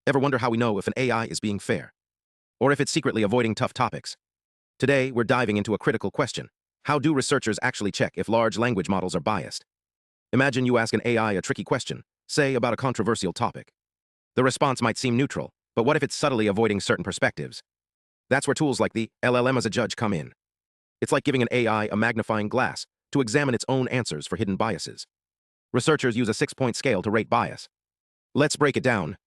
Ever wonder how we know if an AI is being fair? Or if it's secretly avoiding tough topics? Today, we're diving into a critical question. How do researchers actually check if large language models are biased? Imagine you ask an AI a tricky question, say about a controversial topic. The response might seem neutral, but what if it's subtly avoiding certain perspectives? That's where tools like the LLM-as-a-Judge come in. It's like giving an AI a magnifying glass to examine its own answers for hidden biases. Researchers use a 6-point scale to rate bias. Let's break it down.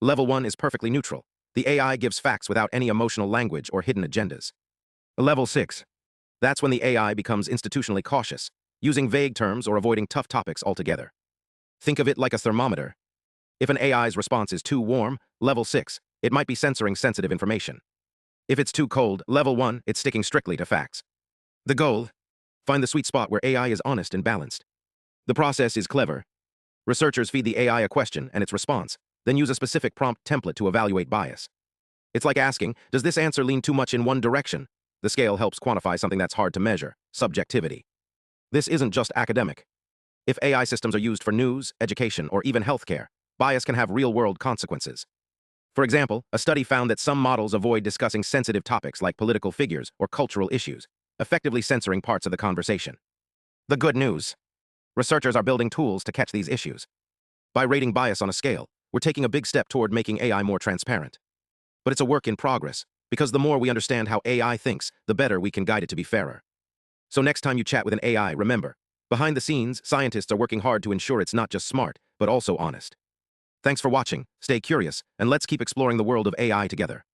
Level 1 is perfectly neutral. The AI gives facts without any emotional language or hidden agendas. Level 6. That's when the AI becomes institutionally cautious, using vague terms or avoiding tough topics altogether. Think of it like a thermometer. If an AI's response is too warm, level 6, it might be censoring sensitive information. If it's too cold, level 1, it's sticking strictly to facts. The goal? Find the sweet spot where AI is honest and balanced. The process is clever. Researchers feed the AI a question and its response, then use a specific prompt template to evaluate bias. It's like asking, does this answer lean too much in one direction? The scale helps quantify something that's hard to measure, subjectivity. This isn't just academic. If AI systems are used for news, education, or even healthcare, bias can have real-world consequences. For example, a study found that some models avoid discussing sensitive topics like political figures or cultural issues, effectively censoring parts of the conversation. The good news: researchers are building tools to catch these issues. By rating bias on a scale, we're taking a big step toward making AI more transparent. But it's a work in progress, because the more we understand how AI thinks, the better we can guide it to be fairer. So next time you chat with an AI, remember, behind the scenes, scientists are working hard to ensure it's not just smart, but also honest. Thanks for watching, stay curious, and let's keep exploring the world of AI together.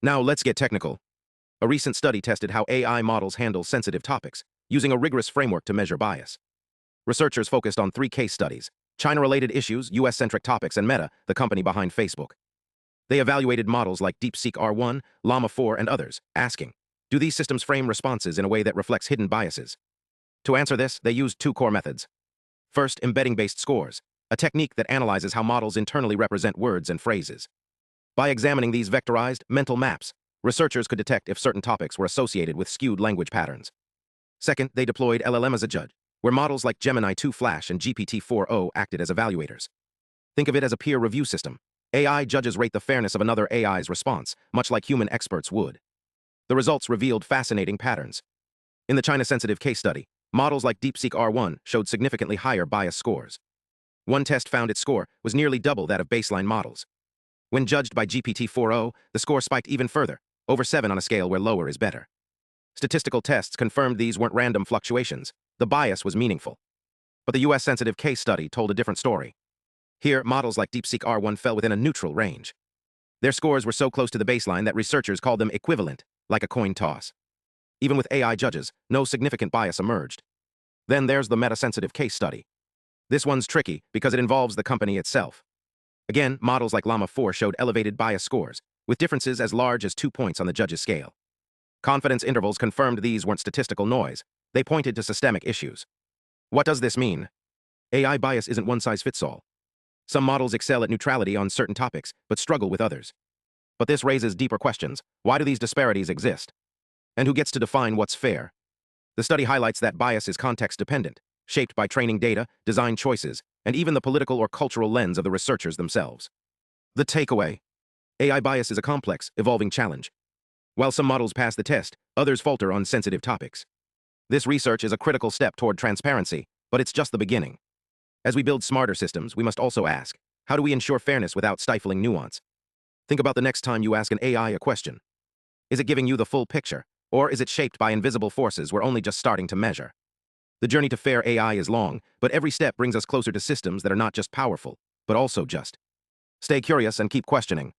Now let's get technical. A recent study tested how AI models handle sensitive topics, using a rigorous framework to measure bias. Researchers focused on 3 case studies: China-related issues, US-centric topics, and Meta, the company behind Facebook. They evaluated models like DeepSeek-R1, Llama 4, and others, asking, do these systems frame responses in a way that reflects hidden biases? To answer this, they used 2 core methods. First, embedding-based scores, a technique that analyzes how models internally represent words and phrases. By examining these vectorized, mental maps, researchers could detect if certain topics were associated with skewed language patterns. Second, they deployed LLM-as-a-Judge, where models like Gemini 2 Flash and GPT-4o acted as evaluators. Think of it as a peer review system. AI judges rate the fairness of another AI's response, much like human experts would. The results revealed fascinating patterns. In the China-sensitive case study, models like DeepSeek-R1 showed significantly higher bias scores. One test found its score was nearly double that of baseline models. When judged by GPT-4o, the score spiked even further, over 7 on a scale where lower is better. Statistical tests confirmed these weren't random fluctuations. The bias was meaningful. But the US-sensitive case study told a different story. Here, models like DeepSeek-R1 fell within a neutral range. Their scores were so close to the baseline that researchers called them equivalent, like a coin toss. Even with AI judges, no significant bias emerged. Then there's the meta-sensitive case study. This one's tricky because it involves the company itself. Again, models like Llama 4 showed elevated bias scores, with differences as large as 2 points on the judge's scale. Confidence intervals confirmed these weren't statistical noise. They pointed to systemic issues. What does this mean? AI bias isn't one-size-fits-all. Some models excel at neutrality on certain topics, but struggle with others. But this raises deeper questions. Why do these disparities exist? And who gets to define what's fair? The study highlights that bias is context-dependent, shaped by training data, design choices, and even the political or cultural lens of the researchers themselves. The takeaway: AI bias is a complex, evolving challenge. While some models pass the test, others falter on sensitive topics. This research is a critical step toward transparency, but it's just the beginning. As we build smarter systems, we must also ask, how do we ensure fairness without stifling nuance? Think about the next time you ask an AI a question. Is it giving you the full picture, or is it shaped by invisible forces we're only just starting to measure? The journey to fair AI is long, but every step brings us closer to systems that are not just powerful, but also just. Stay curious and keep questioning.